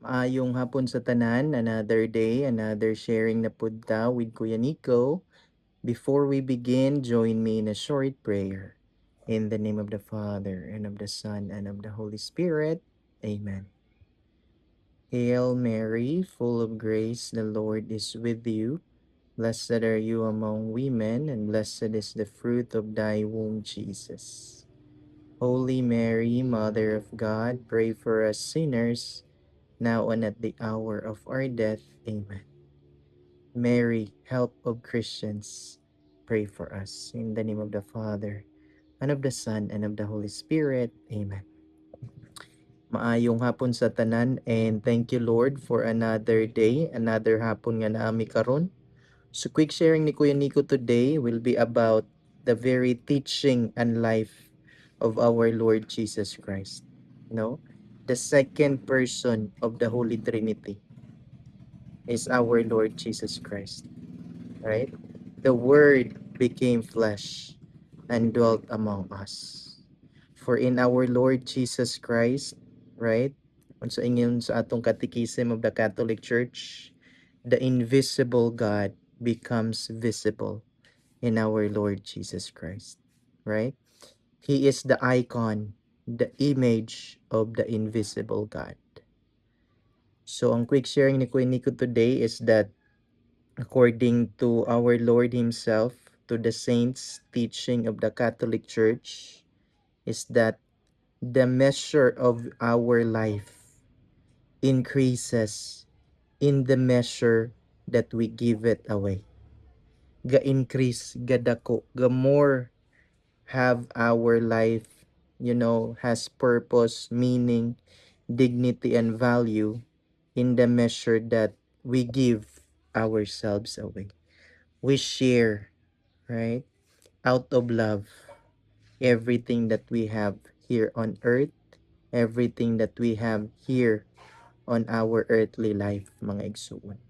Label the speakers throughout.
Speaker 1: Maayong hapon sa tanan, another day, another sharing na pudta with Kuya Nico. Before we begin, join me in a short prayer. In the name of the Father, and of the Son, and of the Holy Spirit. Amen. Hail Mary, full of grace, the Lord is with you. Blessed are you among women, and blessed is the fruit of thy womb, Jesus. Holy Mary, Mother of God, pray for us sinners, now and at the hour of our death. Amen. Mary, help of Christians, pray for us. In the name of the Father, and of the Son, and of the Holy Spirit. Amen. Maayong hapon sa tanan, and thank you Lord for another day, another hapon nga naami karon. So quick sharing ni Kuya Nico today will be about the very teaching and life of our Lord Jesus Christ. No? The second person of the Holy Trinity is our Lord Jesus Christ, right? The Word became flesh and dwelt among us. For in our Lord Jesus Christ, right? Unsa ingon sa atong Catechism of the Catholic Church, the invisible God becomes visible in our Lord Jesus Christ, right? He is the icon, the image of the invisible God. So ang quick sharing ni Kuya Nico today is that according to our Lord Himself, to the saints' teaching of the Catholic Church, is that the measure of our life increases in the measure that we give it away. Ga-increase, gadako, ga more have our life, has purpose, meaning, dignity, and value in the measure that we give ourselves away. We share, right? Out of love, everything that we have here on earth, everything that we have here on our earthly life, mga igsuon.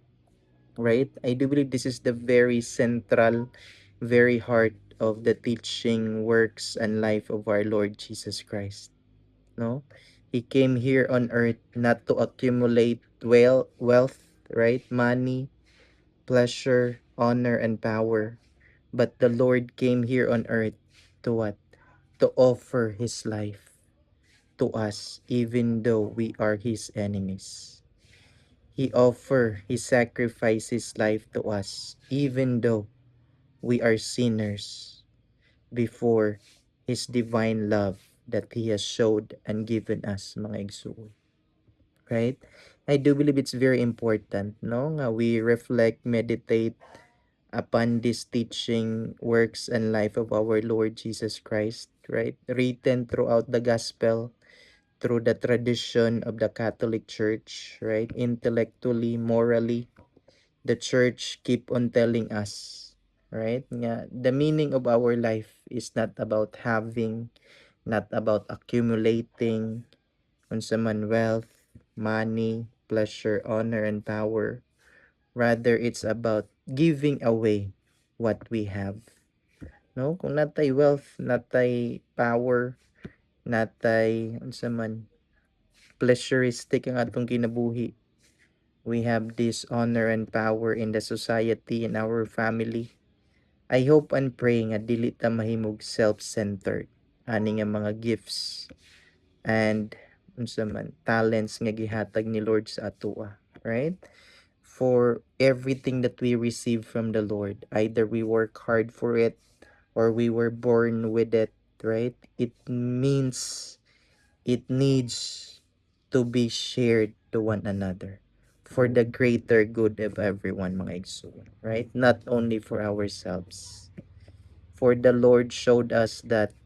Speaker 1: Right? I do believe this is the very central, very heart of the teaching, works, and life of our Lord Jesus Christ. No? He came here on earth not to accumulate wealth, right? Money, pleasure, honor, and power. But the Lord came here on earth to what? To offer His life to us, even though we are His enemies. He sacrificed His life to us, even though we are sinners, before His divine love that He has showed and given us, mga igsoon. Right? I do believe it's very important, no? Nga we reflect, meditate upon this teaching, works, and life of our Lord Jesus Christ, right? Written throughout the gospel, through the tradition of the Catholic Church, right? Intellectually, morally, the church keep on telling us, right? Nga, the meaning of our life is not about having, not about accumulating, unsa man wealth, money, pleasure, honor, and power. Rather, it's about giving away what we have. No? Kung natay wealth, natay power, natay unsa man pleasuristic ang atong kinabuhi, we have this honor and power in the society, in our family. I hope and pray nga dili ta mahimog self-centered ani nga mga gifts and unsa man talents nga gihatag ni Lord sa atoa, right? For everything that we receive from the Lord, either we work hard for it or we were born with it, right? It needs to be shared to one another for the greater good of everyone, mga igsoon, right? Not only for ourselves. For the Lord showed us that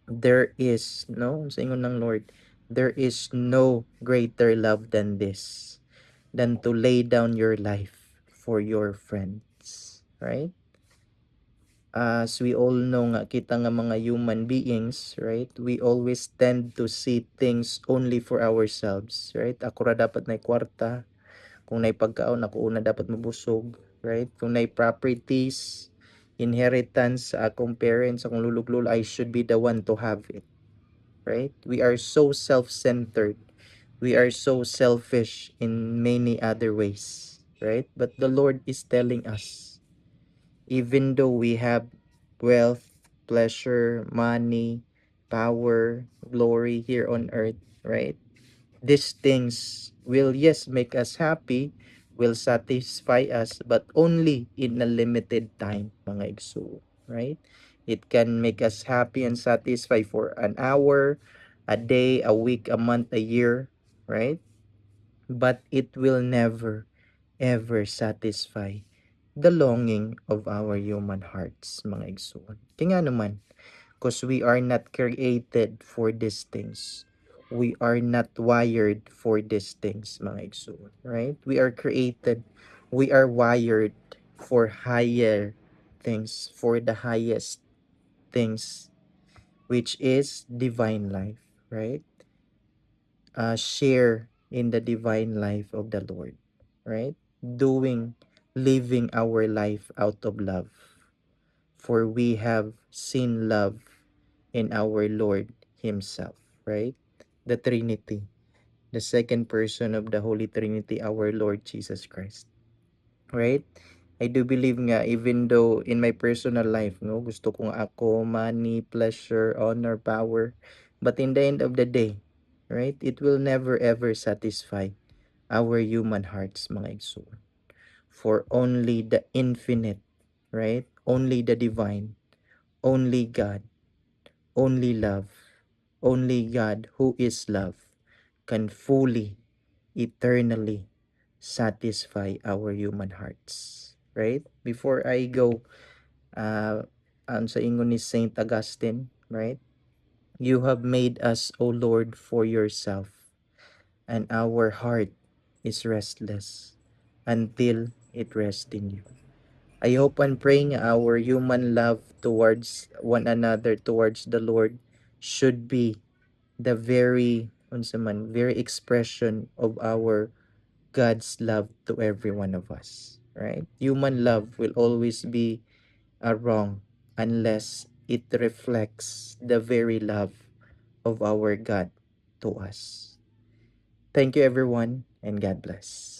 Speaker 1: there is, no, sa ingon ng Lord, there is no greater love than this, than to lay down your life for your friends, right? As we all know nga, kita nga mga human beings, right? We always tend to see things only for ourselves, right? Ako ra dapat na kwarta, kung nay pagkaon ako una dapat mabusog, right? Kung nay properties, inheritance sa akong parents, akong lulug-lula, I should be the one to have it, right? We are so self-centered We are so selfish in many other ways, right? But the Lord is telling us, even though we have wealth, pleasure, money, power, glory here on earth, right? These things will, yes, make us happy, will satisfy us, but only in a limited time, mga igso, right? It can make us happy and satisfy for an hour, a day, a week, a month, a year, right? But it will never, ever satisfy the longing of our human hearts, mga igsoon. Kaya nga naman, because we are not created for these things. We are not wired for these things, mga igsoon, right? We are wired for higher things, for the highest things, which is divine life, right? Share in the divine life of the Lord, right? Living our life out of love. For we have seen love in our Lord Himself, right? The Trinity, the second person of the Holy Trinity, our Lord Jesus Christ, right? I do believe nga, even though in my personal life, no, gusto kong ako, money, pleasure, honor, power, but in the end of the day, right, it will never ever satisfy our human hearts, mga igsoon. For only the infinite, right, only the divine, only God, only love, only God who is love can fully, eternally satisfy our human hearts. Right? Before I go, ang sa ingon ni Saint Augustine, right? You have made us, O Lord, for yourself, and our heart is restless until it rests in you. I hope and praying our human love towards one another, towards the Lord, should be the very unsa man, very expression of our God's love to every one of us, right? Human love will always be wrong unless it reflects the very love of our God to us. Thank you everyone, and God bless.